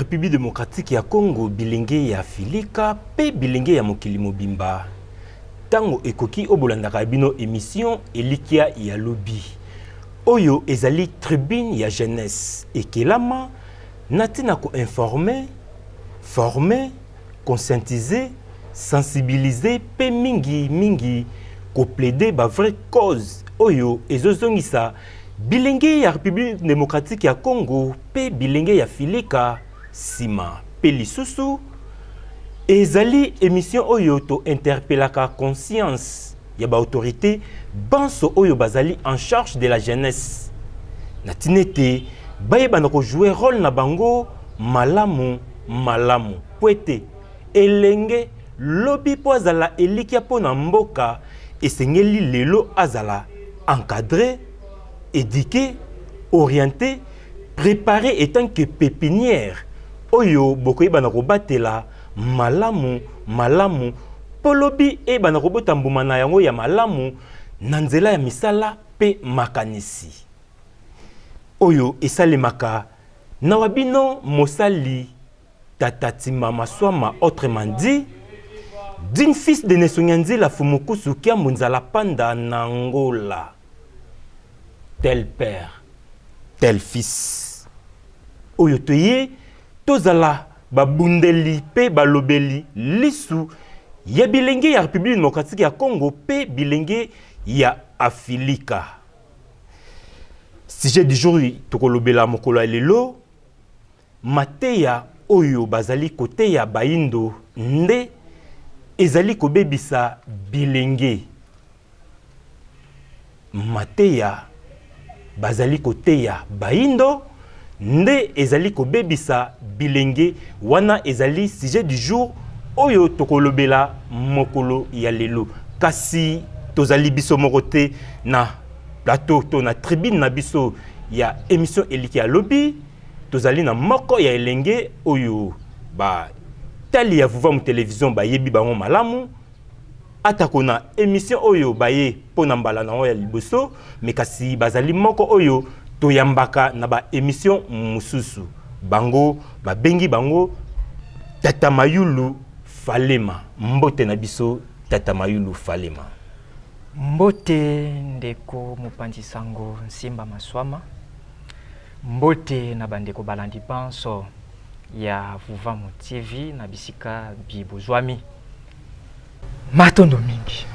République démocratique ya Congo bilenge ya Filika pe bilenge ya mokili mobimba. Tango ekoki obolandaka bino émission elikia ya lobby. Oyo ezali tribune ya jeunesse ekelama natina ko informer, former, conscientiser, sensibiliser pe mingi ko plaider ba vraie cause oyo ezozongisa bilenge ya République démocratique ya Congo pe bilenge ya Filika sima pe lisusu ezali émission oyo to interpellaka conscience ya ba autorité banso oyo bazali en charge de la jeunesse natinete bayeba na ko jouer rôle na bango malamu poete elenge lobby po azala elikia po na mboka esengeli lelo azala encadré, éduqué, orienté, préparé étant que pépinière oyo bokoyeba na kobatela malamu polobi e bana kobota mbuma na yango ya malamu na nzela ya misala pe makanisi oyo esalemaka na wabino mosali tatati mama swama autrement dit d'une fils de Nesonyanzi la Fumukusu qui a munzala panda nangola tel père tel fils oyo toye tozala babundeli pe balobeli lisu ya bilenge ya République démocratique ya Congo pe bilenge ya Afilika. Sujet du jour tokolobela mokolo ya lelo mateya oyo bazali kote ya baindo nde ezali kobebisa bilenge mateya bazali kote ya baindo nde ezali kobebisa bilenge wana ezali sujet du jour oyo tokolobela mokolo ya lelo kasi tozali biso mokote na plateau to na tribune na biso ya émission eliki ya lobby tozali na moko ya elenge oyo ba tali ya vuva mu télévision ba yebi bango malamu atako na émission oyo baye pona mbala na ya liboso mais kasi bazali moko oyo toyambaka na ba émission mususu bango ba bengi bango Tata Mayulu Falema mbote na biso Tata Mayulu Falema mbote ndeko mopanzi sango Nsimba Maswama mbote na bandeko balandi panso ya Vuvamu TV na bisika bibozwami matondo mingi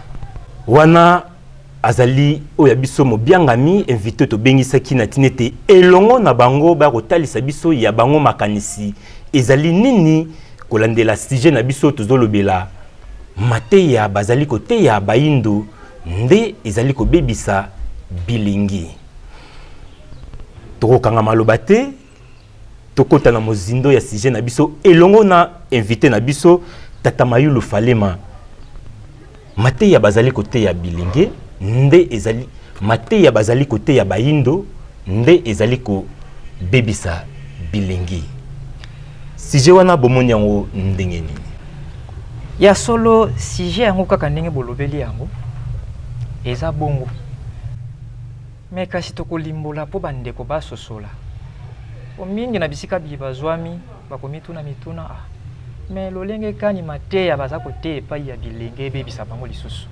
wana azali oya biso mobiangami invité to bengisaki na tinete elongo na bango ba kotalisa biso ya bango makanisi ezali nini kolandela sujet na biso tozolobela mateya bazali kote ya baindo nde ezali kobebisa bilingi tokokanga maloba te tokota na mozindo ya sujet na biso elongo na invité na biso Tata Mayulu Falema mateya bazali kote ya bilingi nde ezali mateya bazali kote ya baindo nde ezali ko bebisa bilingi sujet wana bomoni yango ndenge nini ya solo sujet yango kaka ndenge bolobeli yango eza bongo me kasi tokolimbola po bandeko basosola po mingi na bisika bibazwami bakomituna mituna me lolenge kani mateya baza kote epai ya bilenge ebebisa bango lisusu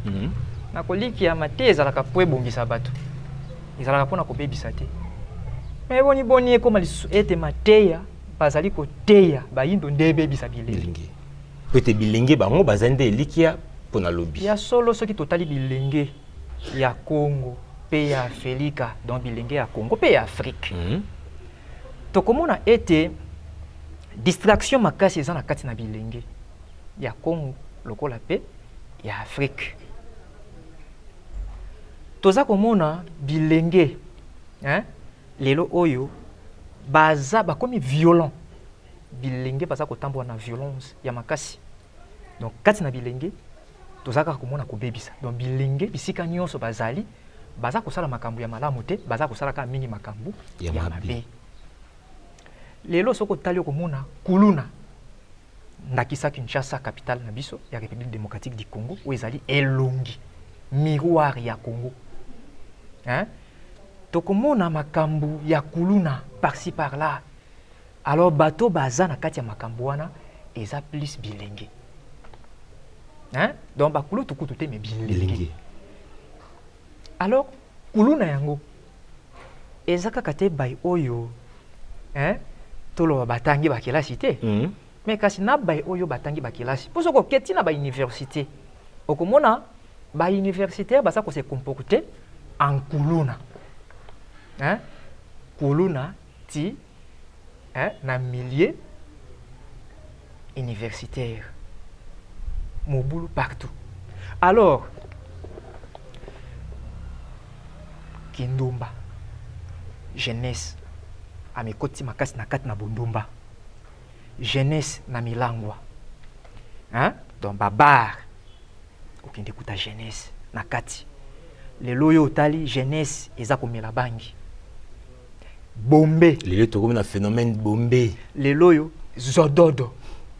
na koliki ya mateya ezalaka po ebongisa bato ezalaka mpona kobebisa te me boni ekoma lisusu ete mateya bazali koteya bayindo nde ebebisa bilenge pete bilenge bango bazali nde elikia mpona lobi ya solo soki totali bilenge ya Congo pe ya Afilika donc bilenge ya Congo pe ya Afrique tokomona ete distraction makasi eza na kati na bilenge ya Congo lokola pe ya Afrique toza komona bilenge lelo oyo baza bakomi violent bilenge baza kotambola na violence ya makasi donc kati na bilenge toza kaka komona kobebisa donc bilenge bisika nyonso bazali baza kosala makambo ya malamu te baza kosala kaka mingi makambo ya mabe lelo soko tali komona kuluna ndakisa Kinshasa capitale na biso ya République démocratique du Congo où ezali elongi miroir ya Congo tokomona makambo ya kuluna par-ci par-là Alors bato baza na kati ya makambo wana eza plus bilenge. Hein? Donc bakulu tukutu te mais bilenge. Alors kuluna yango eza kaka te bay oyo hein tolo batangi bakilasi te. Mais kasi na bay oyo batangi bakilasi. Pour soko keti na ba université. Okomona ba universitaire basa ko se comporter en kuluna. Hein? Kuluna ti hein na milieu universitaire. Mobulu partout. Alors Kindumba jeunesse amekoti makasi na kati na Bundumba. Jeunesse na Milangwa. Hein? Donc babar. Okende kuta jeunesse na kati. Lelo yo otali jeunesse eza komela bangi. Bombe. Lelo to comme un phénomène bombé. Lelo yo zododo.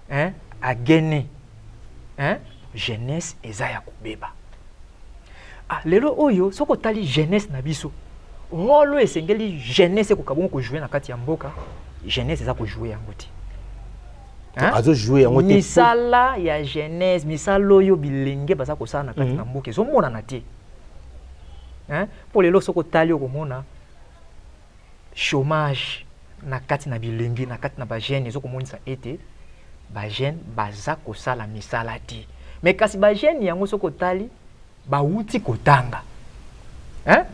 Hein? Agene. Hein? Jeunesse eza ya kubeba. Ah, lelo oyo soko tali jeunesse na biso. Rolo esengeli jeunesse ko kabongo ko jouer na kati ya mboka. Jeunesse eza ko jouer yango ti. Hein? Azo jouer yango ti. Misala ya jeunesse, misalo yo bilenge baza ko sala na kati na mboka. Zo mona na ti. Hein? Pour lelo soko tali ko mona chômage na kati na bilenge na kati na ba jeune zo ko monisa ete ba jeune baza ko sala misala ti. Mais kasi ba jeune yango soko tali ba uti kotanga. Hein?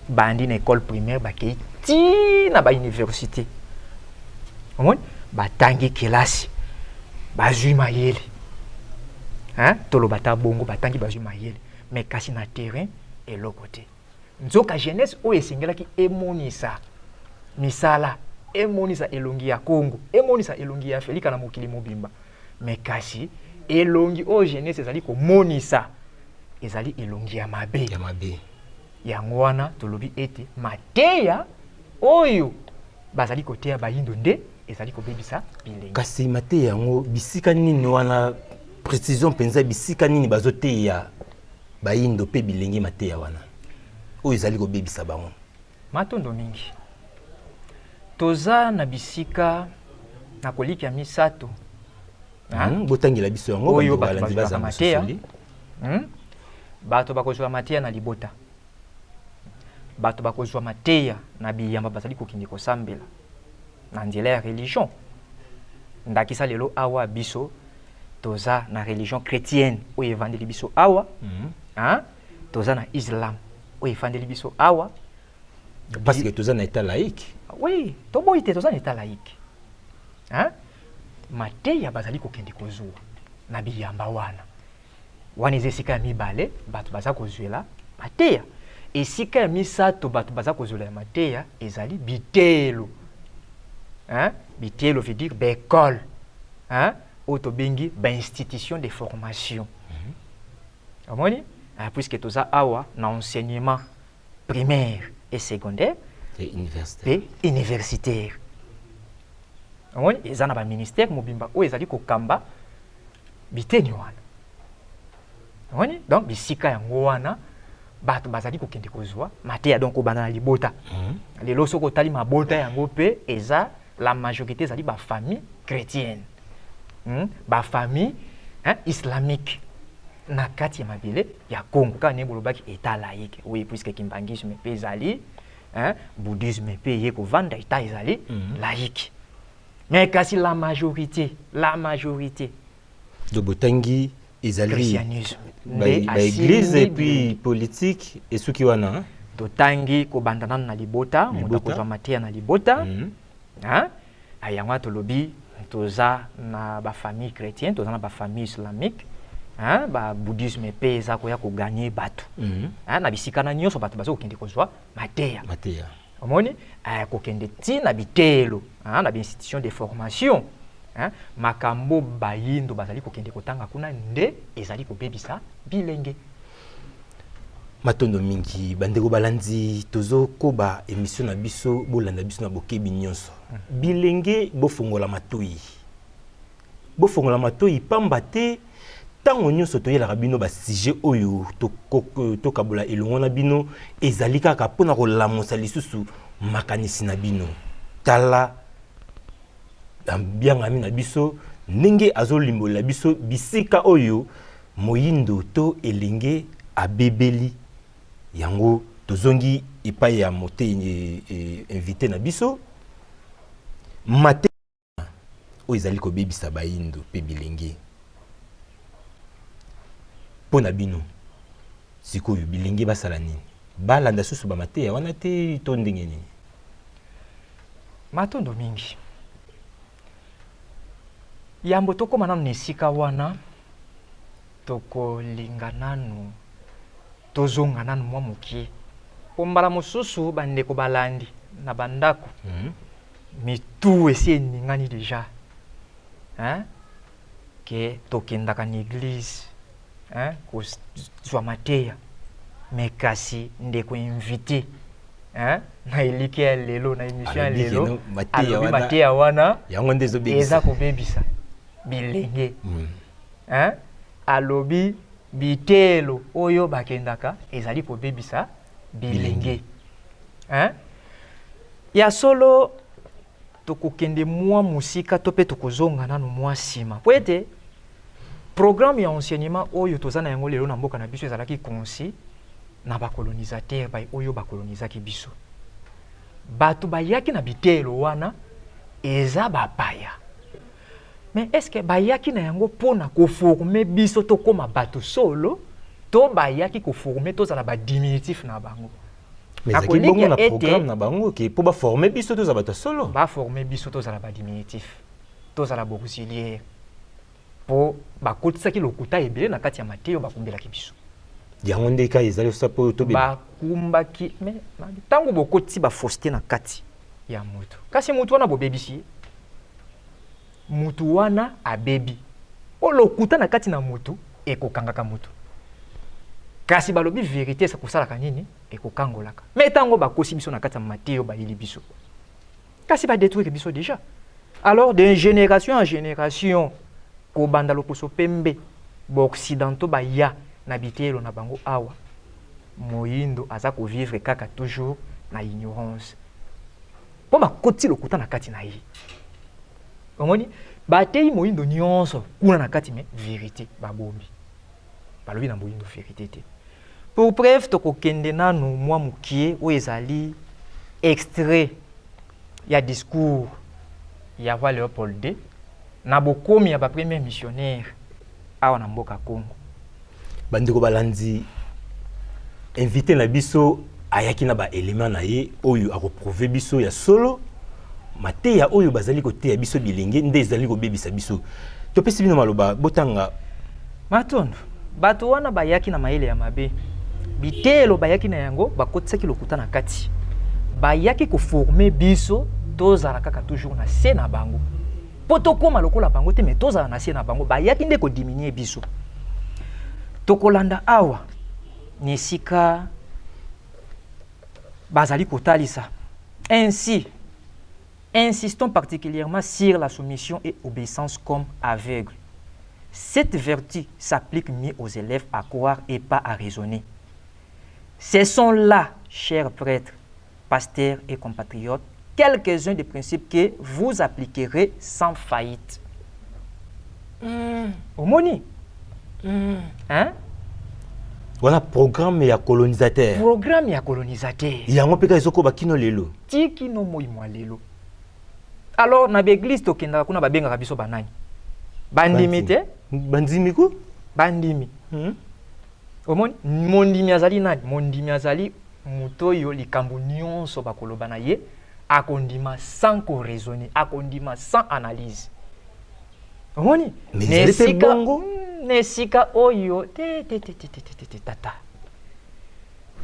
Bandi na école primaire ba kei ti na ba université. Omoni ba tangi kelasi. Ba zui mayele. Hein? Tolo bata bongo ba tangi ba zui mayele. Mais kasi na terrain et l'autre côté. Nzoka jeunesse o esengela ki emonisa misala, emonisa elongi ya Congo, emonisa elongi ya Afrika na mokili mobimba. Mais kasi elongi o jeunesse ezali ko monisa ezali elongi ya mabe. Ya mabe. Yango wana tolobi ete mateya oyo bazali koteya bayindo nde ezali kobebisa bilenge. Kasi mateya yango bisika nini wana précision penza bisika nini bazoteya bayindo pe bilenge mateya wana. Oyo ezali kobebisa bango. Matondo mingi. Toza na bisika na koliki ya misato. Botangela biso yango oyo balandi baza mateya. Bato bakozwa mateya na libota. Bato bakozwa mateya na biyamba bazali kokindi kosambela na nzela ya religion. Ndakisa lelo awa biso toza na religion chrétienne oyo evandeli biso awa. Toza na Islam oyo evandeli biso awa. Parce que toza na état laïque. Oui, toboyi te toza na état laïque. Hein? Mateya bazali kokindi kozwa na biyamba wana. Wana ezesika ya mibale bato baza kozwela mateya. Esika ya misato bato baza kozwela mateya ezali bitelo. Hein? Bitelo veut dire l'école. Hein? Oto bengi ba institution de formation. Amoni? Puisque toza awa na enseignement primaire et secondaire et universitaire. Et universitaire. Amoni? Ezana ba ministère mobimba o ezali kokamba biteni wana. Amoni? Donc bisika yango wana bato bazali kokende kozwa mateya donc obanda na libota. Lelo soko tali mabota yango pe eza la majorité ezali ba famille chrétienne. Ba famille islamique na kati ya mabele ya Congo ka ne bolobaki état laïque. Oui, puisque kimbangisme pe ezali bouddhisme pe ye ko vanda état ezali laïque. Mais kasi la majorité de botangi ezali christianisme ba église et puis politique et ceux qui wana totangi ko bandana na libota moto kozwa mateya na libota. Ayangwa tolobi toza na ba famille chrétienne, toza na ba famille islamique, ba bouddhisme pe eza ko ya ko gagner bato. Na bisika na nyonso bato bazo kende kozwa mateya. Omoni ko kende ti na bitelo, na bi institution de formation. Makambo bayindo bazali ko kende kotanga kuna nde ezali ko bebisa bilenge. Matondo mingi bandeko balandi tozo koba émission na biso bolanda biso na bokebi nyonso. Bilenge bofongola matoi. Bofongola matoi pamba te tango nyonso toyela bino ba sujet oyo to kabola elongo na bino ezali kaka pona ko lamosa lisusu makanisi na bino. Tala bien ami na biso ndenge azolimbola biso bisika oyo moyindo to elenge abebeli yango tozongi epai ya mote invité na biso mate oyo ezali kobebisa bayindo pe bilenge pona bino sikoyo bilenge basala nini balanda susu bamateya wana te to ndenge nini matondo mingi yambo tokóma nanu na esika wana tokolinga nanu tozonga nanu mwa mokie po mbala mosusu bandeko balandi na bandako mitu esi eningani deja ke tokendaka na église kozwa mateya me kasi ndeko invité na eliki ya lelo na émission ya lelo alobi mateya wana eza kobebisa bilenge alobi bitelo oyo bakendaka ezali kobebisa bilenge ya solo tokokende mwa musika to pe tokozonga nanu mwa nsima po ete programme ya enseignement oyo toza na yango lelo na mboka na biso ezalaki conci na bacolonisateur oyo bakolonizaki biso bato bayaki na bitelo wana eza bapaya mais est-ce que bayaki na yango pona koforme biso tokoma bato solo to bayaki koforme tozala badiminutif na bango mais zaki bongo na programme na bango ke po baforme biso tozala bato solo baforme biso tozala badiminutif tozala bauxiliaire po bakotisaki lokuta ebele na kati ya mateyo bakumbelaki biso yango nde ka ezali sapo to be bakumbaki mais tango bokoti bafausseté na kati ya mutu kasi mutu wana bobebisi mutu wana abebi po lokuta na kati na mutu ekokangaka mutu kasi balobi vérité sa kosalaka nini ekokangolaka mais tango bakosi biso na kati ya mateyo bayili biso kasi badétruire biso déjà alors de génération en génération kobanda loposo pembe baoccidentaux baya na bitelo na bango awa moyindo aza kovivre kaka toujours na ignorance po bakoti lokuta na kati na ye omoni batei moyindo nyonso kuna na kati me vérité babombi balobi na moyindo vérité te pour bref tokokende nanu mwa mokie oyo ezali extrait ya discours ya roi Léopold II na bokomi ya bapremier missionnaire awa na mboka Congo bandeko balandi invité na biso ayaki na ba élément na ye oyo akoprouver biso ya solo mateya oyo bazali koteya biso bilenge nde ezali kobebisa biso topesi bino maloba botanga matondo bato wana bayaki na mayele ya mabe bitelo bayaki na yango bakotisaki lokuta na kati bayaki koforme biso tozala kaka toujours na se na bango po tokóma lokola bango te me tozala na se na bango bayaki nde kodiminie biso tokolanda awa ni esika bazali kotalisa ainsi insistons particulièrement sur la soumission et obéissance comme aveugle. Cette vertu s'applique mieux aux élèves à croire et pas à raisonner. Ce sont là, chers prêtres, pasteurs et compatriotes, quelques-uns des principes que vous appliquerez sans faillite. Omoni? Hein? Voilà programme ya colonisateur. Programme ya colonisateur. Yango peka ezoko bakino lelo. Tiki no moi moi lelo. Alors na l'église tokenda kuna babengaka biso banani? Bandimi te? Bandimi ko? Bandimi. Omoni mondimi azali nani? Mondimi azali mutoyo likambo nyonso bakoloba na ye akondima sans raisonner, akondima sans analyse. Omoni nesika bongo nesika oyo tata.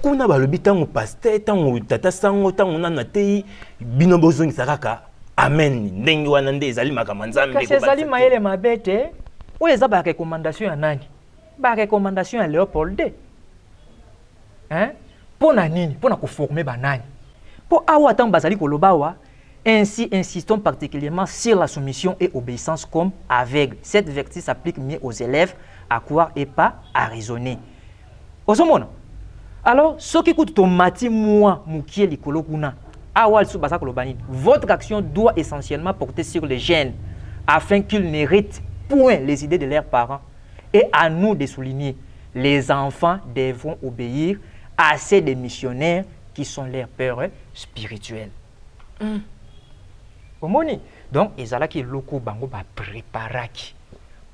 Kuna balobi tango pasteur tango tata sango tango nana te bino bozongi sakaka. Amen. Ndenge wana nde ezali makambo nzambe ko. Kasi ezali mayele mabete. Oyo eza ba recommandation ya nani? Ba recommandation ya Léopold II. Pona nini? Pona koformer banani. Po awa tango bazali koloba wa, ainsi insistons particulièrement sur la soumission et obéissance comme aveugle. Cette vertu s'applique mieux aux élèves à croire et pas à raisonner. Osomona. Alors, ce qui coûte ton mati moi mukie likolo kuna. Votre action doit essentiellement porter sur les jeunes afin qu'ils n'héritent point les idées de leurs parents. Et à nous de souligner, les enfants devront obéir à ces des missionnaires qui sont leurs pères spirituels. Donc, ils ont qui loko bango ba préparaki.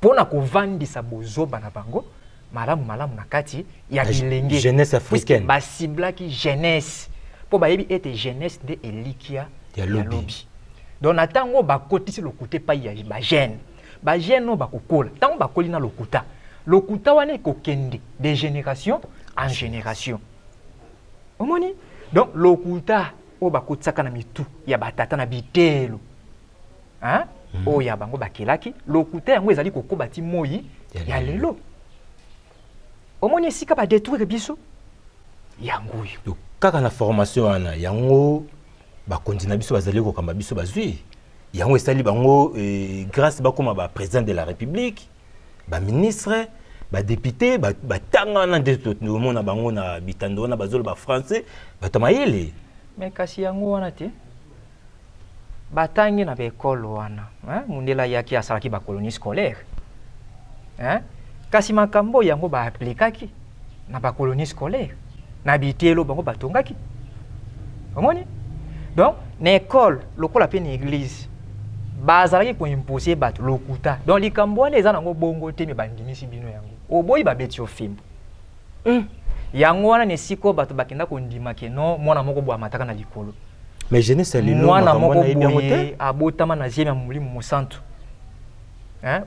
Pour na kovandi sa bozo bana bango, malamu nakati ya bilenge. Jeunesse africaine. Ba cibla ki jeunesse. Pour ba yebi ete jeunesse de elikia ya lobby. Donc natango ba kotisi lokuté pa ya ba jeune. Ba jeune no ba kokola. Tango ba kolina lokuta. Lokuta wane kokende de génération en génération. Omoni? Donc lokuta o ba kotsaka na mitu ya batata na bitelo. Hein? O ya bango bakelaki, lokuta yango ezali kokoba ti moyi ya lelo. Omoni esika ba détruire biso yango yo. Donc kaka na formation wana yango ba continue biso bazali ko kamba biso bazwi. Yango esali bango grâce ba koma ba président de la République, ba ministre, ba député, ba tanga na ndeto mona bango na bitando na bazolo ba français, ba tamayele. Mais kasi yango wana te. Batangi na bekolo wana, mundela yaki asalaki ba colonie scolaire. Kasi makambo yango ba aplikaki na ba colonie scolaire. Na bitelo bango batongaki. Omoni? Donc, na école, lokola pe na église. Bazalaki ko imposer bat lokuta. Donc likambo wana eza nango bongo te me bandimisi bino yango. Oboyi ba beti ofimbo. Yango wana ne siko bato bakenda ko ndima ke no mwana moko bwa mataka na likolo. Mais jeunesse lelo mwana moko boye abotama na ziemi ya mulimu mosantu.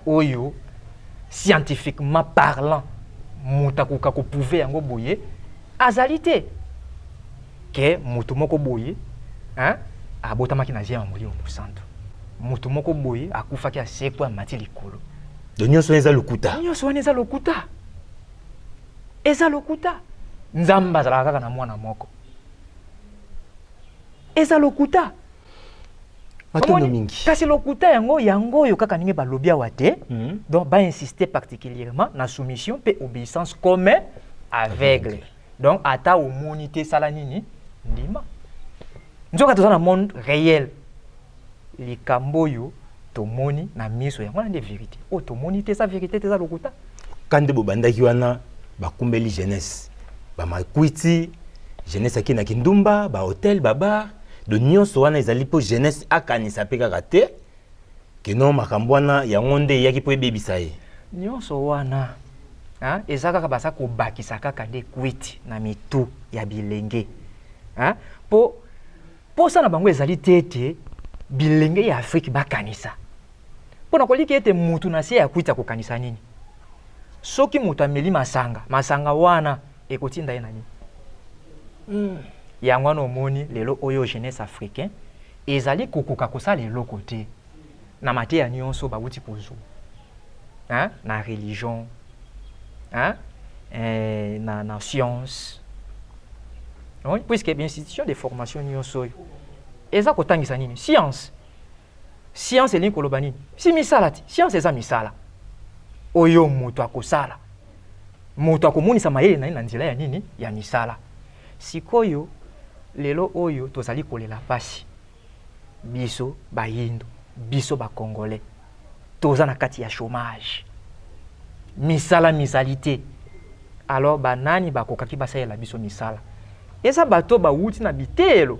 Oyo scientifiquement parlant mutakuka ko prouver yango boye azalité ke mutu moko boye abotama ki na ziemi ya mulimu mosantu. Mutu moko boye akufaki asekwa amati likolo. Donc nyonso eza lokuta. Nyonso eza lokuta. Eza lokuta. Nzamba zalaka kaka na mwana moko. Eza lokuta. Matono mingi. Kasi lokuta yango yo kaka ninge balobia wate. Donc ba insister particulièrement na soumission pe obéissance comme aveugle. Donc ata omonité sala nini ndima. Nzoka toza na monde réel. Likambo yo tomoni na miso yango na de vérité. O tomoni te sa vérité te za lokuta. Kande bobandaki wana bakumbeli jeunesse. Ba makwiti jeunesse akina kindumba, ba hôtel, ba bar. De nyonso wana ezali po jeunesse akanisa pe kaka te ke non makambo wana yango nde yaki po ebebisa ye. Nyonso wana eza kaka basa kobakisa kaka nde kwiti na mitu ya bilenge. Po sana bango ezali tete bilenge ya Afrique bakanisa. Po na koliki ete mutu na se ya kwita kokanisa nini? Soki mutu ameli masanga wana ekotinda ye nani? Yango no moni lelo oyo jeunesse africain ezali kokoka kosala eloko te na mate ya nyonso bawuti pozo na religion na science puisque bien institution de formation nyonso oyo eza kotangisa nini science elingi koloba nini si misala ti science eza misala oyo moto akosala moto akomonisa mayele na nzela ya nini ya misala sikoyo lelo oyo tozali kolela pasi biso bayindo biso ba congolais toza na kati ya chômage misala misalité alors banani bakokaki basalela biso misala eza bato bawuti na bitelo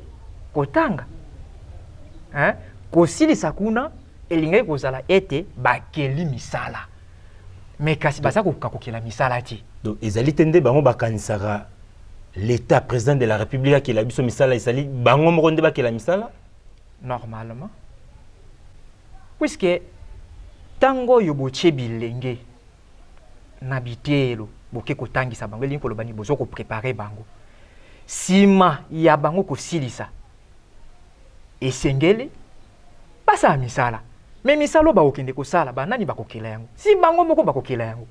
kotanga kosilisa kuna elingai kozala ete bakeli misala mais kasi baza kokoka kokela misala ti donc ezali tende bango bakanisaka l'État, président de la République, qui a biso misala isali, bango mokonde ba qui la misala? Normalement. Puisque tango yoboche bilenge na bitelo boke kotangisa bango linko lobani bozo ko préparer bango. Sima ya bango ko silisa. Esengele pasa misala. Mais misalo ba okende ko sala ba nani ba kokela yango. Si bango moko ba kokela yango.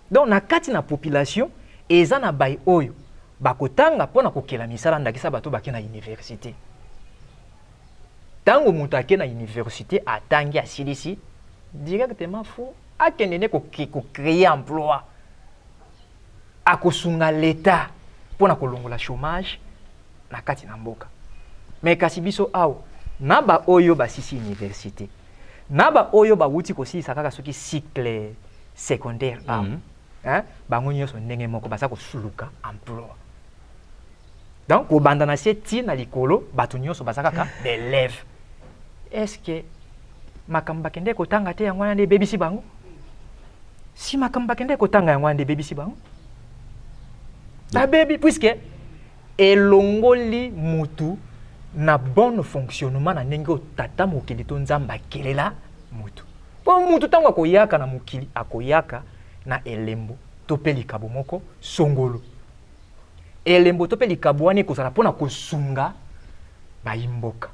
Donc na kati na population eza na bai oyo bakotanga pona kokela misala ndakisa bato bake na université. Tango mutu ake na université atangi asilisi directement fo akendene ko créer emploi. Akosunga l'état pona kolongola chômage na kati na mboka. mais kasi biso awa na ba oyo basisi université na ba oyo bawuti kosilisa kaka soki cycle secondaire hein bango nyonso ndenge moko baza kosuluka emploi. Donc kobanda na se ti na likolo bato nyonso baza kaka d'élèves. Est-ce que makambo bakende kotanga te yango wana nde ebebisi bango? Si makambo bakende kotanga yango wana nde ebebisi bango babebi, puisque elongoli mutu na bon fonctionnement na ndenge otata mokili to nzambe akelela mutu. Po mutu ntango akoyaka na mokili akoyaka na elembo to mpe likabo moko songolo. Elembo to mpe likabo wana ekozala mpona kosunga bayimboka.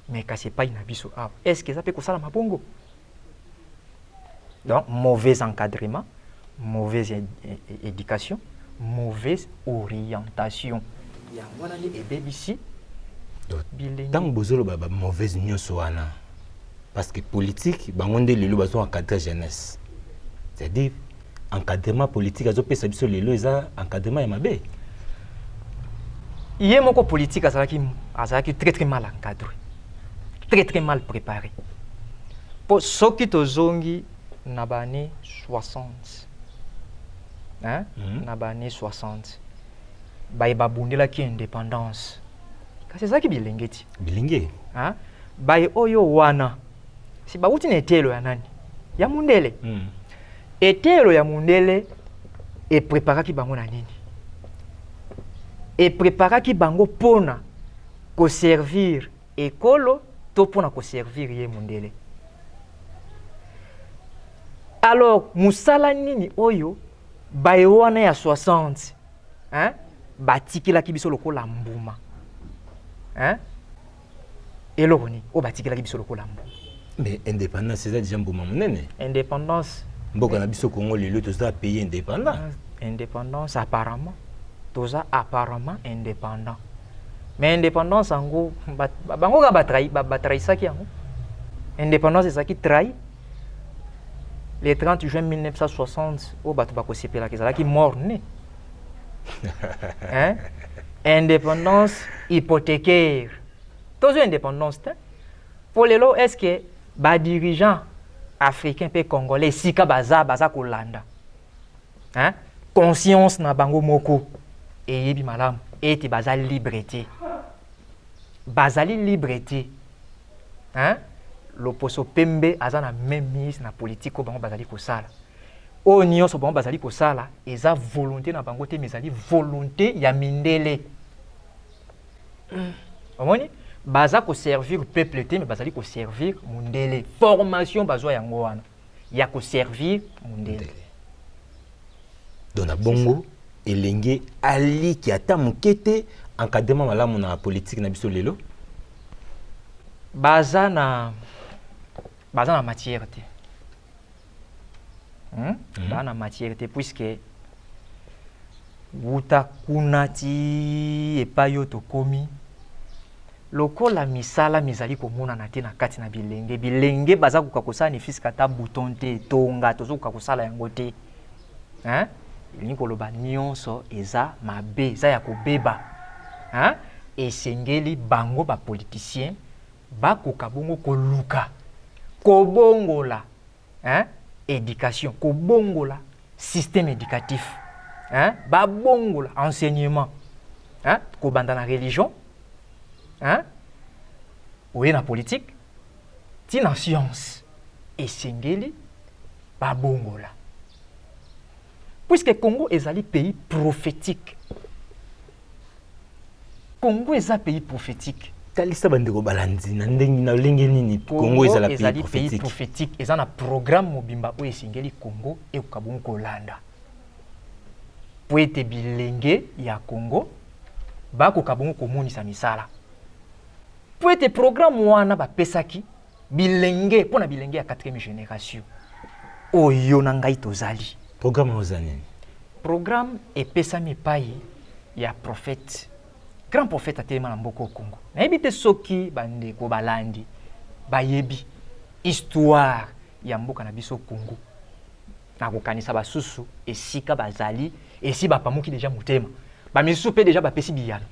Mais kasi epai na biso awa est-ce que eza mpe kosala mabongo? Donc mauvais encadrement, mauvaise éducation, mauvaise orientation. Yango wana nde ebebisi bilenge. Tant bozolo ba mauvaise nyonso wana parce que politique bango nde lelo bazo encadrer jeunesse. C'est-à-dire encadrement politique azopesa biso lelo eza encadrement ya mabe. Yé moko politique azalaki très mal encadré, très mal préparé. Pour soki tozongi na ba année 60, hein, na ba année 60, baye babundelaki indépendance. Kasi ezalaki bilenge ti. Bilenge. Hein? Baye oyo wana si bauti na etelo ya nani? Ya mundele. Etelo ya mundele e préparaki bango na nini? Et préparaki bango pona ko servir ekolo to pona ko servir ye mundele. Alors musala nini oyo baye wana ya 60, hein, batikilaki biso lokola mbuma, hein, eloko nini o batikilaki biso lokola mbuma. Mais indépendance c'est déjà mbuma munene. Indépendance mboka na biso Congo lelo toza pays indépendant. Indépendance apparemment toza apparemment indépendant. Mais indépendance ango bango ka batrahisaki yango. Indépendance ezaki trahi le 30 juin 1960 au bato bakosepela kezalaki mort né. Hein? Indépendance hypothécaire. Tozo indépendance te. Pour lelo est-ce que ba dirigeant africain pe congolais sika baza kolanda. Hein? Conscience na bango moko eyebi malamu ete bazali liberté. Bazali liberté. Hein? Loposo pembe azana même ministre na politique ko bango bazali kosala. O nyonso bango bazali kosala eza volonté na bango te mezali volonté ya mindele. Omoni baza ko servir peuple te mais bazali ko servir mundele. Formation bazwa yango wana ya ko servir mundele. Dona bongo elenge ali ki ata mukete encadrement malamu na politique na biso lelo. Baza na matière te. Baza na matière te puisque wuta kunati epayo tokomi lokola misala mizali komona na te na kati na bilenge baza kuka kosala ni fiska ta bouton te tonga tozo kuka kosala yango te. Hein? Elingi koloba nyonso eza mabe eza ya kobeba. Hein? Esengeli bango ba politicien bakoka bongo koluka kobongola, hein, éducation, kobongola système éducatif, hein, babongola enseignement, hein, kobanda na religion, hein, ou na politique, ti na science, esengeli babongola. Puisque Congo est un pays prophétique. Congo est un pays prophétique. Talisa bandeko balandi na ndenge na lenge nini Congo est un pays prophétique. Et ça na programme mobimba o esengeli Congo e ukabungu kolanda. Po ete bilenge ya Congo ba ko kabungu komonisa misala. Po ete programme wana ba pesaki bilenge pona bilenge ya 4e génération. Oyo na ngai tozali. Programme ozani. Programme epesami pai ya prophète. Grand prophète a tellement mboko Congo. Na ebite soki bande ko balandi bayebi histoire ya mboka na biso Congo. Na ko kanisa basusu esika bazali esi ba pamuki déjà mutema. Ba misusu pe déjà ba pesi biyano.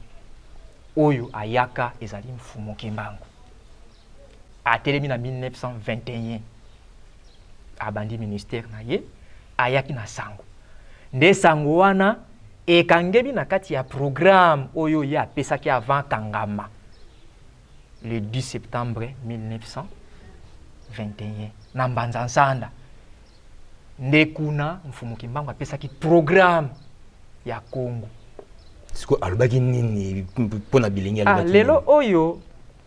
oyo ayaka ezali mfumu Kimbangu. Atelemi na 1921 abandi ministère na ye ayaki na sango. Nde sango wana ekangemi na kati ya programme oyo ya pesaki avant Kangama le 10 septembre 1921 na Mbanza Nsanda. Nde kuna mfumu Kimbangu apesaki programme ya Congo. Siko alobaki nini pona Bilenge alobaki? Lelo oyo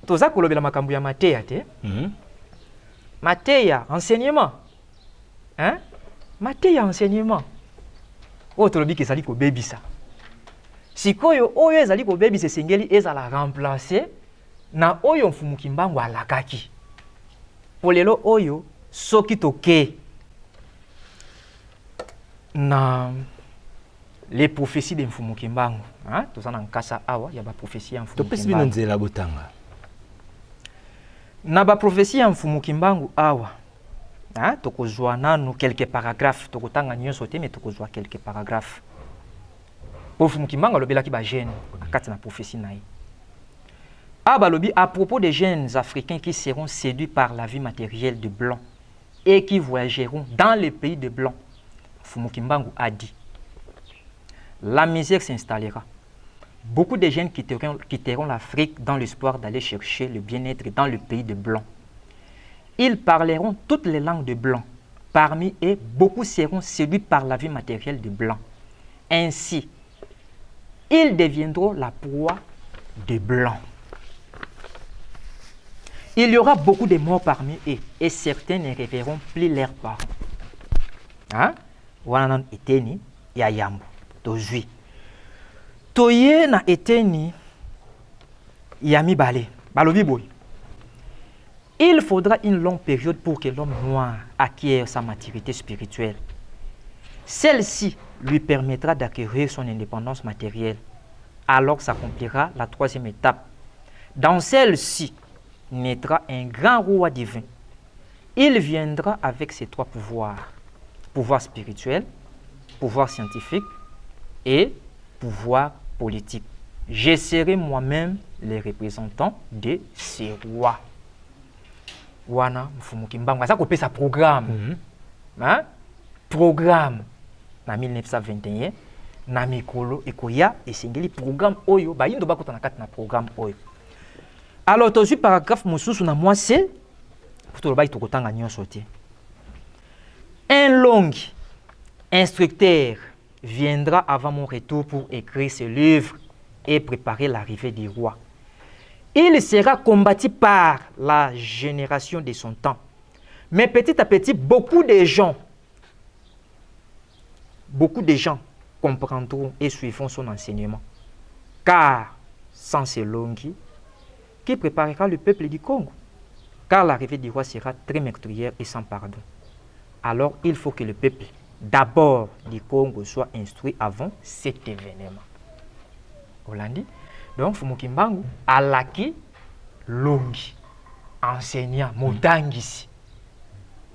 toza kolobela makambo ya mateya te. Mateya enseignement. Hein? Mateya enseignement. Oyo tolobi ezali kobebisa. Sikoyo oyo ezali kobebisa esengeli ezala remplacer na oyo mfumu Kimbangu alakaki. Polelo oyo soki toke na les prophéties de mfumu Kimbangu, hein? Toza na nkasa awa ya ba prophétie ya mfumu Kimbangu. Topesi bino nzela botanga. Na ba prophétie ya mfumu Kimbangu awa, hein? Tokozwa nanu quelques paragraphes, tokotanga nyonso te mais tokozwa quelques paragraphes. Pour mfumu Kimbangu alobelaki ba jeune akati na prophétie na ye. Abalobi à propos des jeunes africains qui seront séduits par la vie matérielle de blancs et qui voyageront dans les pays de blancs. Mfumu Kimbangu a dit: la misère s'installera. Beaucoup de jeunes quitteront l'Afrique dans l'espoir d'aller chercher le bien-être dans le pays de blancs. Ils parleront toutes les langues de blancs. Parmi eux, beaucoup seront séduits par la vie matérielle de blancs. Ainsi, ils deviendront la proie des blancs. Il y aura beaucoup de morts parmi eux et certains ne reverront plus leurs parents. Hein? Wana eteni ya yambo tozwi. Toye na eteni ya mibale. Balobi boy. Il faudra une longue période pour que l'homme noir acquiert sa maturité spirituelle. Celle-ci lui permettra d'acquérir son indépendance matérielle. Alors s'accomplira la troisième étape. Dans celle-ci naîtra un grand roi divin. Il viendra avec ses trois pouvoirs: pouvoir spirituel, pouvoir scientifique et pouvoir politique. Je serai moi-même le représentant de ces rois. Wana mfumu Kimbangu asa kopesa programme. Hein? Programme na 1921 na mikolo ekoya esengeli programme oyo bayindo bakota na kati na programme oyo. Alors tozwi paragraphe mosusu na mwase tolobai tokotanga nyonso te. Un long instructeur viendra avant mon retour pour écrire ce livre et préparer l'arrivée du roi. Il sera combattu par la génération de son temps. Mais petit à petit, beaucoup de gens comprendront et suivront son enseignement. Car sans ce Longi, qui préparera le peuple du Congo? Car l'arrivée du roi sera très meurtrière et sans pardon. Alors il faut que le peuple d'abord du Congo soit instruit avant cet événement. Hollandi. Donc mfumu Kimbangu alaki Longi enseignant motangisi.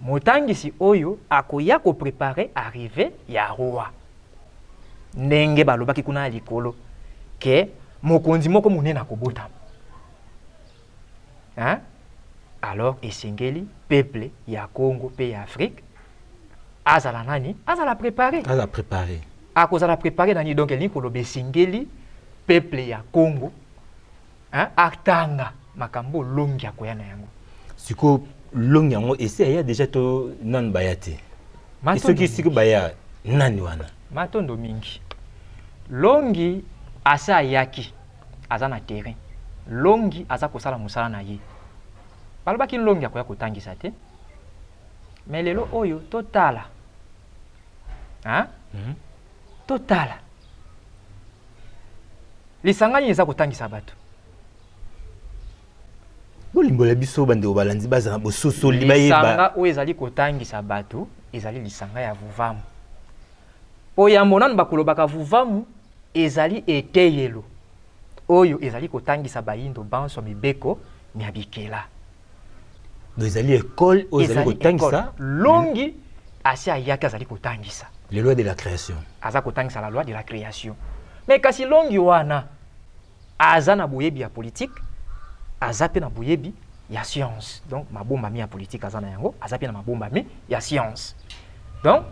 Motangisi oyo akoya ko préparer arrivée ya roi. Ndenge balobaki kuna likolo ke mokonzi moko munene akobota. Hein? Alors esengeli peuple ya Congo pe ya Afrique azala nani? Azala préparer. Azala préparer. Akozala préparer nani donc eli kolobe esengeli peuple ya Congo, hein, atanga makambo Longi akoya na yango. Siko Longi yango ese ya déjà to nan bayate. Isoki siko baya nani wana? Matondo mingi. Longi asa yaki azana terrain. Longi aza kosala musala na ye. Balobaki Longi akoya kotangisa te. Mais lelo oyo totala. Hein? Totala. Lisanga yeza kotangisa bato. Bolimbola biso bande obalanzi baza bososo libayeba. Lisanga oyo ezali kotangisa bato, ezali lisanga ya vuvamu. Oyambo nanu bakolobaka vuvamu ezali eteyelo. Oyo ezali kotangisa bayindo banso mibeko miabikela. Do ezali école oyo ezali kotangisa Longi asi ayaki azali kotangisa. Les lois de la création. Aza kotangisa la loi de la création. Mais kasi Longi wana aza na boyebi ya politique, aza pe na boyebi ya science. Donc mabomba mi ya politique aza na yango, aza pe na mabomba mi ya science. Donc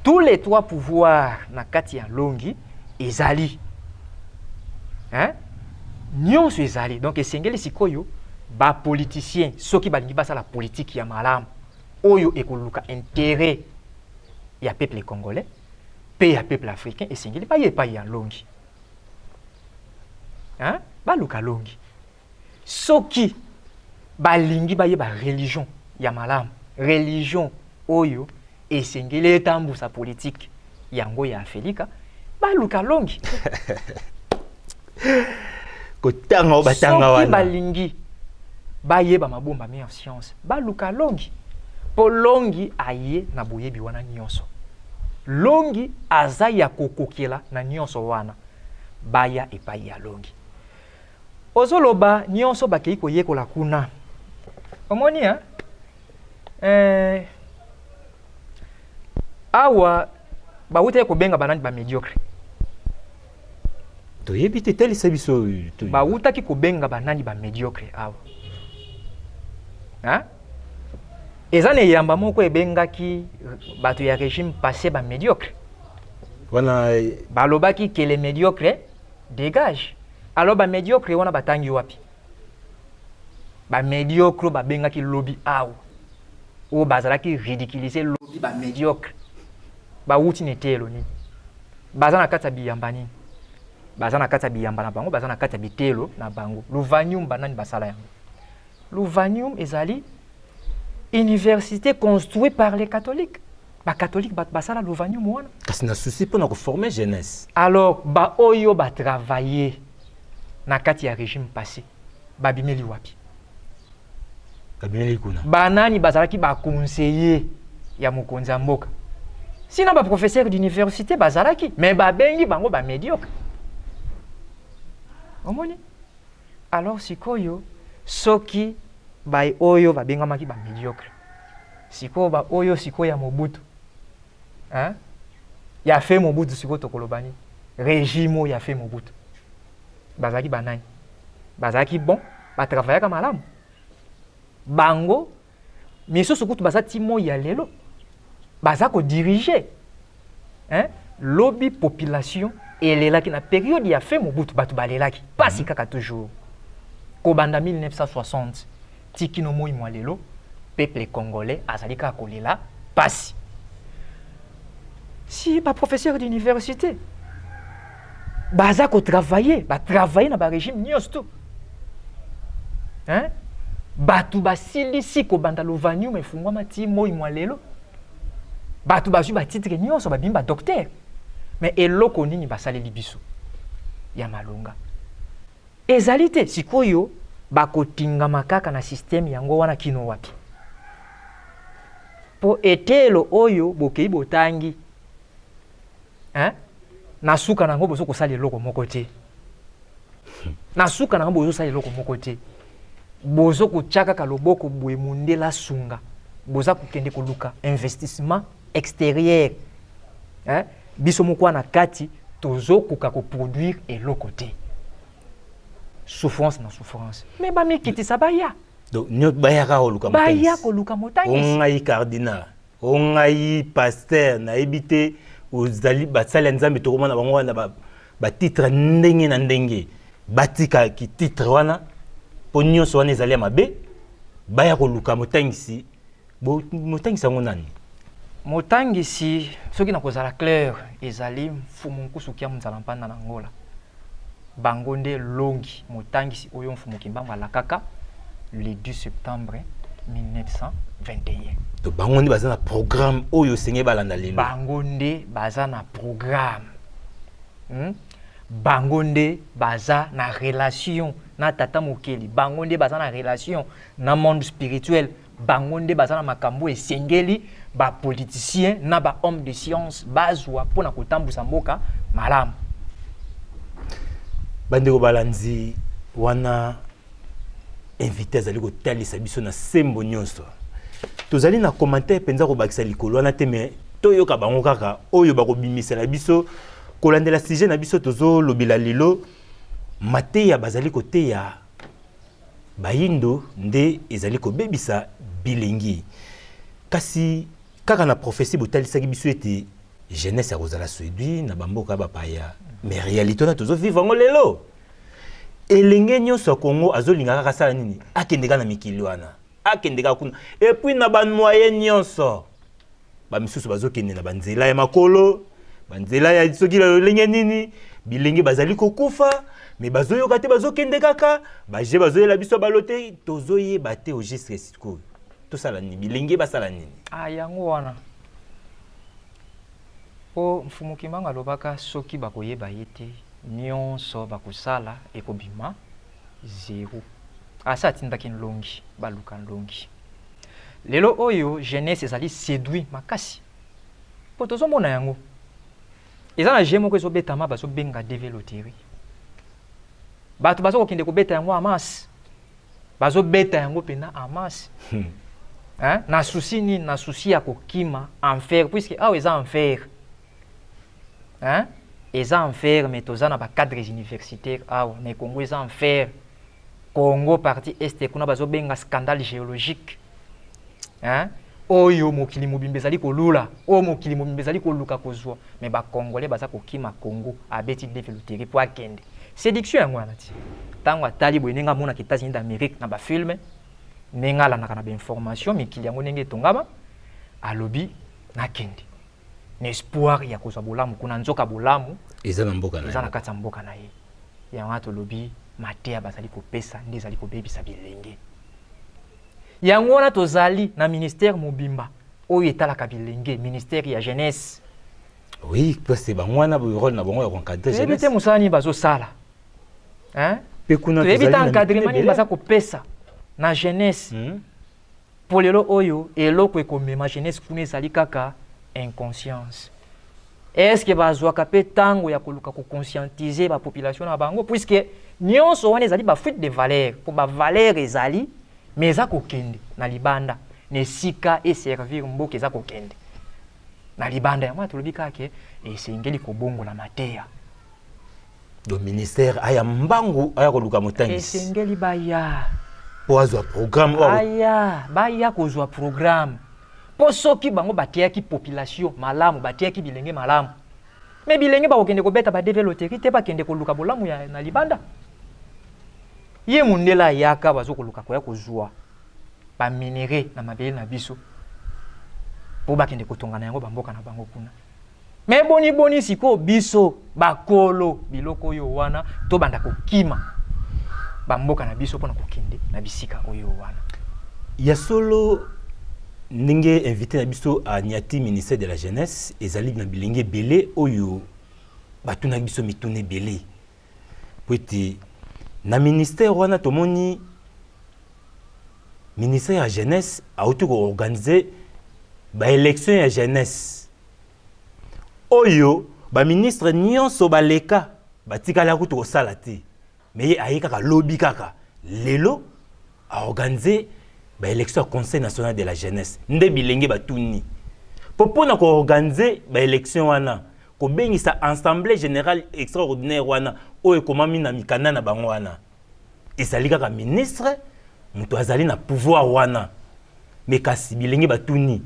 tous les trois pouvoirs na kati ya longi ezali. Hein? Nyonso ezali. Donc esengeli sikoyo ba politicien soki balingi basala politique ya malamu oyo ekoluka intérêt ya peuple congolais pe ya peuple africain esengeli baye pa ya longi. Hein? Baluka longi. Soki balingi baye ba religion ya malamu, religion oyo esengeli etambusa politique yango ya Afrika, baluka longi. Kotanga batanga wana. Soki balingi baye ba mabomba mi en science, baluka longi. Po longi aye na boyebi wana nyonso. Longi aza ya kokokela na nyonso wana. Baya epai ya longi. Ozoloba nyonso bakei koyekola kuna. Omoni awa bawute kobenga banani ba mediocre. Toyebi te teli sabiso bawuta ki kobenga banani ba mediocre awa. Hein? Ezane yamba moko ebengaki bato ya régime passé ba médiocre. Wana balobaki que les médiocres dégage. Alors ba médiocre wana batangi wapi? Ba médiocre ba bengaki lobby awa. O bazalaki ridiculiser lobby ba médiocre. Ba wuti netelo ni. Bazana kata biyamba ni. Bazana kata biyamba na bango, bazana kata bitelo na bango. Luvanium banani basala yango. Luvanium ezali université construite par les catholiques. Les catholiques basala Luvanium wana. Kasi na souci pour na former jeunesse. Alors ba oyo ba travailler na kati ya régime passé. Ba bimeli wapi? Kabimeli kuna. Banani bazalaki ba conseiller ya mokonzi ya mboka. Sinon ba professeur d'université bazalaki, mais ba bengi bango ba médiocre. Omoni? Alors sikoyo soki ba oyo ba bengamaki ba médiocre. Siko ba oyo siko ya Mobutu. Hein? Ya fait Mobutu siko tokolobani. Régime ya fait Mobutu. Bazaki banani. Bazaki bon, ba travailler ka malamu. Bango miso sukutu bazati mo ya lelo. Bazako diriger. Hein? Lobby population elelaki na période ya fait Mobutu batu balelaki. Pasi kaka toujours. Kobanda 1960. Tikino moi lelo peuple congolais azalika kolela pasi. Si ba professeur d'université baza ko travailler na ba régime nyonso. Hein? Batu basilisi ko banda Luvanium efungwa mati moi lelo. Batu bazwi ba titre nyonso ba bimba docteur. Mais eloko nini basaleli biso ya malonga. Ezalité sikoyo bakotinga makaka na système yango wana kino wapi. Po etelo oyo bokei botangi. Hein? Nasuka nango bozo kosala eloko moko te. Nasuka nango bozo sala eloko moko te. Bozo kochaka ka loboko boye mundela sunga. Boza kokende koluka investissement extérieur. Hein? Biso moko na kati tozo koka ko produire eloko te. Souffrance na souffrance. Mais ba mikiti sabaya. Donc nyot bayaka oluka motangisi. Baya ko luka motangisi. Ongai cardinal, ongai pasteur na ebité ozali basala nzambe to komona bango wana ba titre ndenge na ndenge. Batika ki titre wana po nyonso wana ezali mabe. Baya ko luka motangisi. Bo motangisa ngo nani? Motangisi soki na kozala clair ezali mfumu nkusu kia muzala mpanda na Angola. Bangonde longi motangisi oyo mfumu kimbanga la kaka le 2 septembre 1921. To bangonde baza na programme oyo senye balanda lelo. Bangonde baza na programme. Bangonde baza na relation na tata mokeli. Bangonde baza na relation na monde spirituel. Bangonde baza na makambo esengeli ba politicien na ba homme de science bazwa pona kotambusa mboka malamu. Bandeko balanzi wana invité azali kotalisa biso na sembo nyonso. Tozali na commentaire penza ko bakisa likolo wana te me toyoka bango kaka oyo bako bimisela biso kolandela sujet na biso tozo lobela lelo mateya bazali koteya bayindo nde ezali kobebisa bilengi kasi kaka na prophétie botalisaki biso ete jeunesse ya kozala séduit na bamboka bapaya mais réalité na tozo vivre ngo lelo elenge nyonso ya Congo azolinga kaka sala nini akendeka na mikili wana akendeka kuna et puis na banmoye nyonso bamisusu bazokende na banzela ya makolo banzela ya soki lolenge nini bilenge bazali kokufa mais bazoyoka te bazokende kaka baje bazoyela biso balote tozoyeba te au jusqu'à sikoyo tosala nini bilenge basala nini yango wana po mfumu Kimbangu alobaka soki bakoyeba ye te nyonso bakosala ekobima zero asa atindaki nlongi baluka nlongi lelo oyo jeunesse ezali séduit makasi po tozomona yango eza na je moko ezobetama bazobenga déveloterie bato bazokokende kobeta yango amas bazobeta yango pena amas na souci nini na souci ya kokima enfer puisque awa eza enfer eza enfer mais toza na bacadres universitaires awa mais Congo eza enfer Congo partie este kuna bazobenga scandale géologique oyo mokili mobimba ezali kolula oyo mokili mobimba ezali koluka kozwa mais bacongolais baza kokima Congo abeti déveloterie po akende séduction yango wana ti ntango atali boye ndenge amonaka États-Unis d'Amérique na bafilme ndenge alandaka na bainformation mikili yango ndenge etongama alobi nakende na espoir ya kozwa bolamu kuna nzoka bolamu eza na mboka na eza na kati ya mboka na ye yango atolobi mateya bazali kopesa nde ezali kobebisa bilenge yango wana tozali na ministère mobimba oyo etalaka bilenge ministère ya jeunesse oui parce que bangwana rôle na bango ya encadrer jeunesse ebite musala nini bazosala pe kuna toyebita encadrement nini baza kopesa na jeunesse po lelo oyo eloko ekomema jeunesse kuna ezali kaka inconscience est-ce que bazwaka pe tango ya koluka kokonscientiser bapopulation na bango puisque nyonso wana ezali bafuite de valeur po bavaleur ezali mais eza kokende na libanda na esika eservir mboka eza kokende na libanda yango tolobi kaka esengeli kobongola mateya do ministère aya mbangu aya koluka motangisi esengeli baya po azwa programme baya kozwa programme po soki bango bateyaki population malamu bateyaki bilenge malamu mais bilenge bakokende kobeta badeveloterie te bakende koluka bolamu ya na libanda ye mundela yaka bazokoluka koya kozwa baminere na mabele na biso po bakende kotonga na yango bamboka na bango kuna mais boni siko biso bakolo biloko oyo wana to banda kokima bamboka na biso pona kokende na bisika oyo wana ya solo ndenge invité na biso a Niati ministère de la jeunesse ezali na bilenge belé oyo batuna biso mitune belé poete na ministère wana tomoni ministère ya jeunesse a auto organiser ba élection ya jeunesse oyo ba ministre nyonso baleka batikala kutu kosala te mais ayeka ka lobby kaka lelo a organiser ba élection au Conseil national de la jeunesse nde bilenge batuni popona ko organiser ba élection wana ko bengisa assemblée générale extraordinaire wana oyo komami na mikanda na bango wana ezali kaka ministre muto azali na pouvoir wana mais kasi bilenge batuni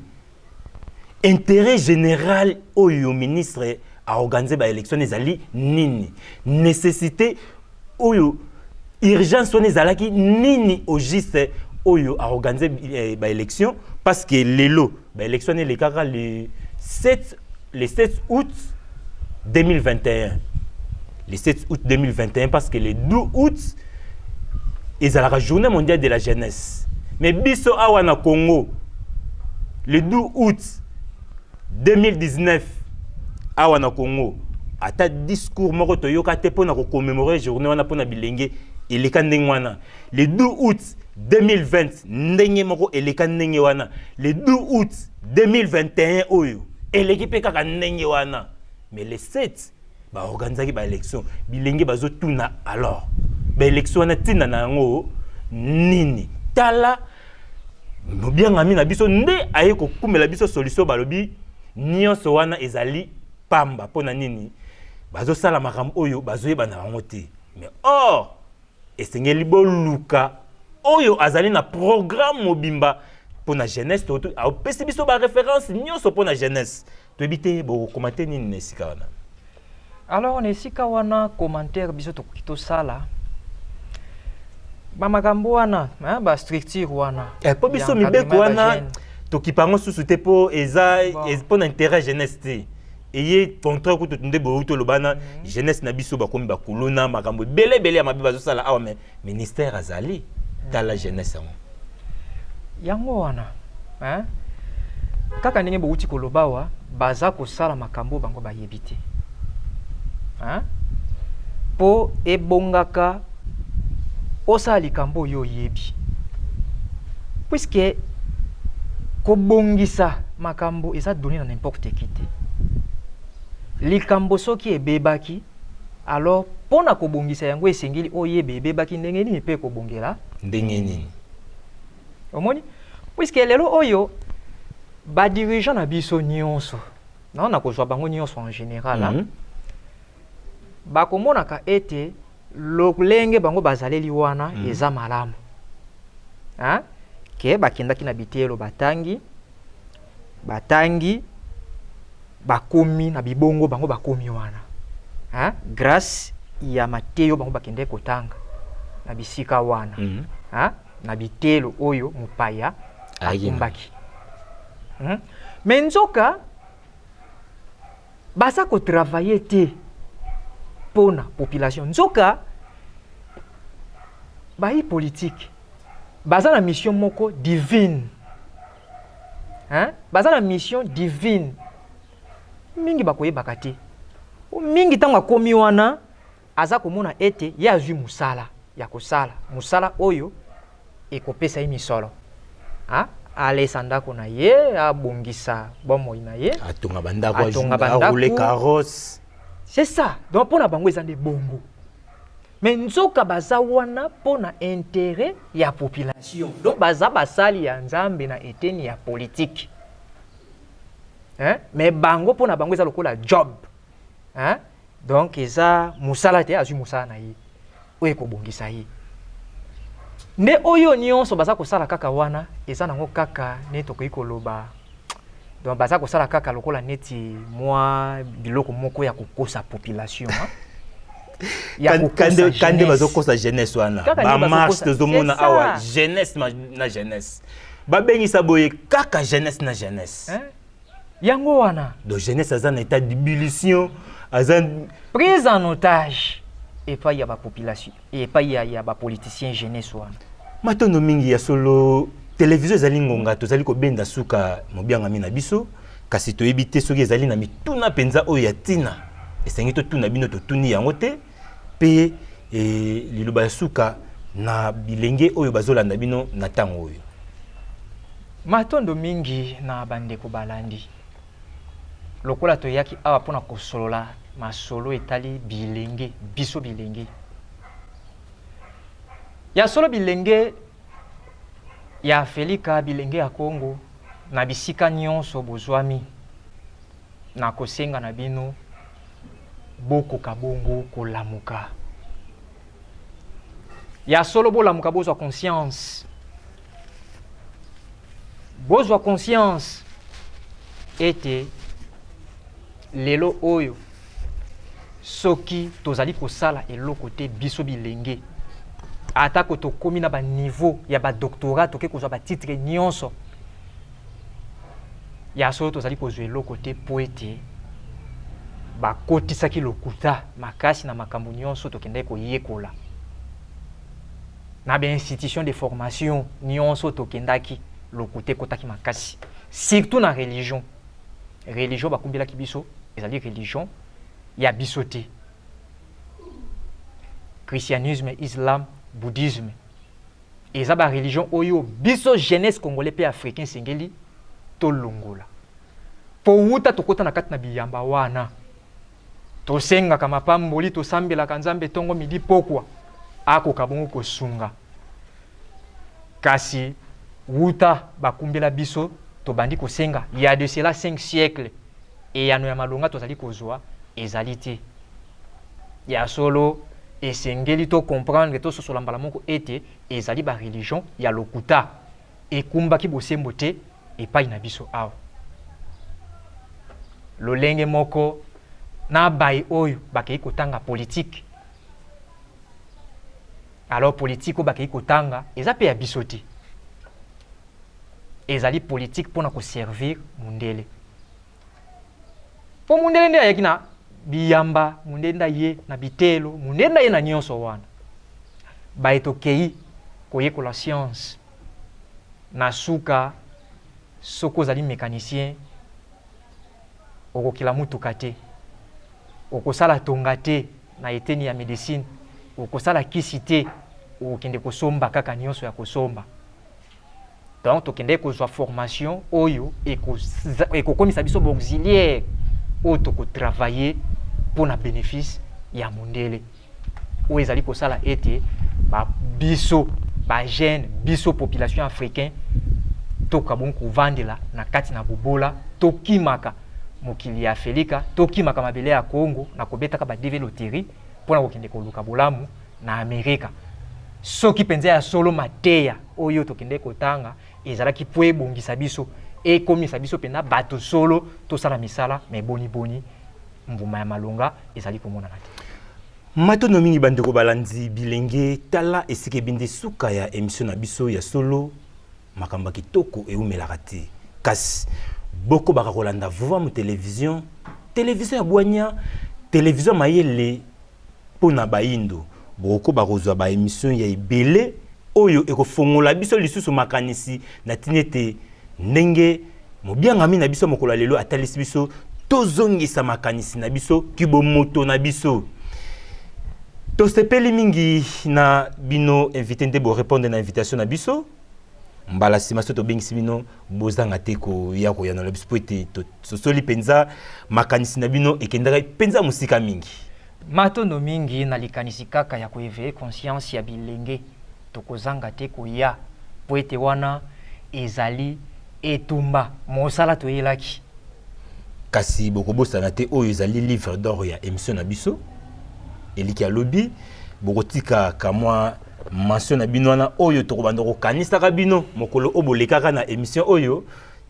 intérêt général oyo ministre a organiser ba élection ezali nini nécessité oyo urgence wana ezalaki nini au juste oyo a organisé ba élection parce que lelo ba élection les kaka le 7 août 2021 le 7 août 2021 parce que le 2 août ils la journée mondiale de la jeunesse mais biso awa na Congo le 2 août 2019 awa na Congo ata discours moko toyoka te pona ko commémorer journée wana pona bilenge eleka ndenge wana le 2 août 2020 ndenge moko eleka ndenge wana le 2 août 2021 oyo eleki pe kaka ndenge wana mais le 7 ba organiser ba élection bilenge bazotuna alors ba élection wana tina na yango nini tala mobianga mina biso nde aye ko kumela biso solution balobi nyonso wana ezali pamba pona nini bazosala makambo oyo bazoyeba na bango te mais or esengeli boluka oyo azali na programme mobimba pour la jeunesse au pesi biso ba référence nyonso pour la jeunesse to ebite bo commenter nini nesika wana. Alors nesika wana commentaire biso to kito sala ba makambo wana ba structure wana po biso mibeko wana to kipango susu te po eza pour l'intérêt jeunesse te eye contrat ko to tunde bo to lobana jeunesse na biso ba komi ba kuluna makambo belé ya mabiba zo sala awa mais ministère azali dans la jeunesse yango wana kaka ndenge bouti kolobawa baza kosala makambo bango bayebi te po ebongaka osala likambo oyo oyebi puisque kobongisa makambo eza donné na n'importe qui te likambo soki ebebaki alors pona kobongisa yango esengeli oyebe ebebaki ndenge nini pe kobongela ndenge nini omoni puisque lelo oyo ba dirigeant na biso nyonso na kozwa bango nyonso en général ba komonaka ete lolenge bango bazaleli wana eza malamu ke bakendaki na bitelo batangi bakomi na bibongo bango bakomi wana grâce ya mateyo bango bakende kotanga na bisika wana na bitelo oyo mupaya akumbaki mais nzoka baza ko travailler te pona population nzoka bayi politique baza na mission moko divine baza na mission divine mingi bakoyebaka te mingi ntango akomi wana aza komona ete ye azwi musala ya kosala musala oyo ekopesa ye misolo alesa ndako na ye abongisa bomoi na ye atonga bandako aroule carrosse c'est ça donc pona bango eza nde bongo mais nzoka baza wana pona intérêt ya population donc baza basali ya nzambe na eteni ya politique mais bango pona bango eza lokola job donc eza musala te azwi musala na ye oyo ekobongisa ye nde oyo nyonso baza kosala kaka wana eza nango kaka neti tokoki koloba donc baza kosala kaka lokola neti mwa biloko moko ya kokosa population kande bazokosa jeunesse wana bamarche tozomona awa jeunesse na jeunesse babengisa boye kaka jeunesse na jeunesse yango wana donc jeunesse aza na état d'ébullition aza prise en otage et pas ya ba population et pas ya ba politicien jeunesse wana matondo mingi ya solo télévision ezali ngonga tozali kobenda suka mobianga mina biso kasi toyebi te soki ezali na mituna penza oyo ya tina esengi totuna bino totuni yango te pe liloba ya suka na bilenge oyo bazolanda bino na ntango oyo matondo mingi na bandeko balandi lokola toyaki awa mpona kosolola masolo etali bilenge biso bilenge ya solo bilenge ya Afrika bilenge ya Congo na bisika nyonso bozwami na kosenga na bino boko kabongo kolamuka ya solo bolamuka bozwa conscience ete lelo oyo soki tozali kosala eloko te biso bilenge atako tokomi na ba niveau ya ba doctorat toke kozwa ba titre nyonso ya solo tozali kozwa eloko te po ete bakotisaki lokuta makasi na makambo nyonso tokendaki koyekola na ba institution de formation nyonso tokendaki lokuta ekotaki makasi surtout na religion bakumbelaki biso ezali religion ya biso te christianisme islam bouddhisme eza ba religion oyo biso jeunesse congolais pe africain sengeli tolongola po wuta tokota na kati na biyamba wana tosengaka mapamboli tosambelaka nzambe tongo midi pokwa akoka bongo kosunga kasi wuta bakumbela biso tobandi kosenga ya de cela 5 siècles et ya no ya malonga tozali kozwa ezali te ya solo esengeli to comprendre to sosola mbala moko ete ezali ba religion ya lokuta ekumbaki bosembo te epai na biso awa lolenge moko na bai oyo bakei kotanga politique alors politique o bakei kotanga eza pe ya biso te ezali politique pona ko servir mundele po mundele nde ayaki na biyamba mundele nda ye na bitelo mundele nda ye na nyonso wana bai tokei koyekola science na suka soko ozali mécanicien okokila mutuka te okosala tonga te na eteni ya médecine okosala kisi te okende kosomba kaka nyonso ya kosomba donc tokende kozwa formation oyo ekokomisa biso auxiliaire oyo tokotravailler mpona bénéfice ya mondele oyo ezali kosala ete biso bagene biso population africain toka bon kovandela na kati na bobola tokimaka mokili ya Afrika tokimaka mabele ya Congo na kobetaka ba DV loterie mpona kokende koluka bolamu na Amerika soki penza ya solo mateya oyo tokende kotanga ezalaki po ebongisa biso ekomisa biso pena bato solo tosala misala me boni mbuma ya malonga ezali komonana te matono mingi bandeko balandi bilenge tala esike bindi suka ya émission na biso ya solo makamba kitoko eumelaka te kasi boko baka kolanda vuva mu télévision ya bwanya télévision mayele pona baindo boko bakozwa ba émission ya ibele oyo ekofongola biso lisusu makanisi na tinete ndenge mobiangami na biso mokolo lelo atalisi biso tozongisa makanisi na biso kibomoto na biso tosepeli mingi na bino invité nde bo répondre na invitation na biso mbala sima so tobengisi bino bozanga te koya koyanola biso po ete sosoli penza makanisi na bino ekendaka penza musika mingi matondo mingi na likanisi kaka ya koéveiller conscience ya bilenge tokozanga te koya po ete wana ezali etumba mosala toyelaki kasi bokobosana te oyo ezali livre d'or ya émission na biso eliki ya lobi bokotika kamwa mention na bino wana oyo tokobanda kokanisaka bino mokolo obolekaka na émission oyo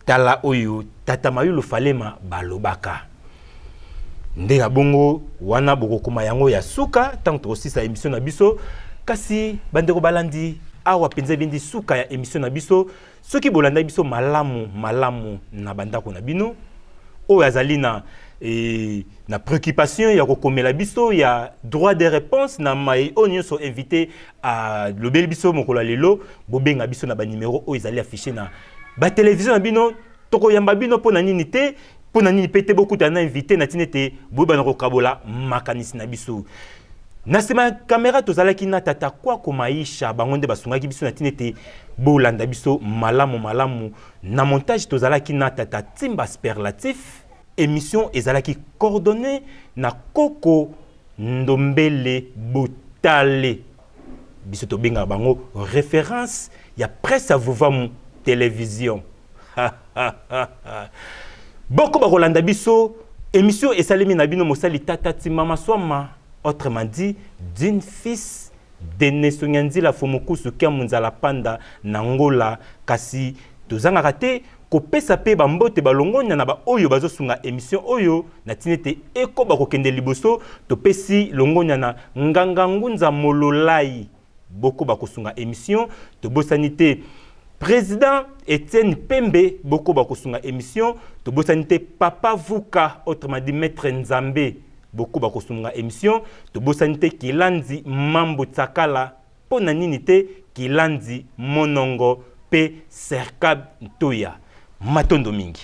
tala oyo tata Mayulu Falema balobaka ndenge bongo wana bokokoma yango ya suka tango tokosisa émission na biso kasi bandeko balandi awa penza bindi suka ya émission na biso soki bolanda biso malamu na bandako na bino oyo azali na préoccupation ya kokomela biso ya droit de réponse na mai onyo so invité à lobel biso mokolo lelo bobenga biso na ba numéro oyo ezali affiché na ba télévision na bino toko yamba bino pona nini te pona nini pété beaucoup na invité na tinete boba na kokabola makanisi na biso na sema caméra tozalaki na tata kwa komaisha bangonde basungaki biso na tinete bolanda biso malamu na montage tozalaki na tata Timba Superlatif émission ezalaki coordonnée na Koko Ndombele Botale biso to benga bango référence ya presse à Vuvamu télévision boko ba kolanda biso émission esalemi na bino mosali tata Timama Swama autrement dit d'une fils Deneso Nyanzila Fomokusu Kiamunzala Panda Nangola kasi tozanga kate kopesa pe bambote balongonya na ba oyo bazosunga émission oyo na tinete eko bakokende liboso topesi longonya na nganga ngunza mololai boko bakosunga émission tobosanité président Etienne Pembe boko bakosunga émission tobosanité Papa Vuka autrement dit maître Nzambe boko bakosunga émission tobosanité Kilandi Mambo Tsakala pona nini te Kilandi Monongo pe Serkab Ntoya matondo mingi.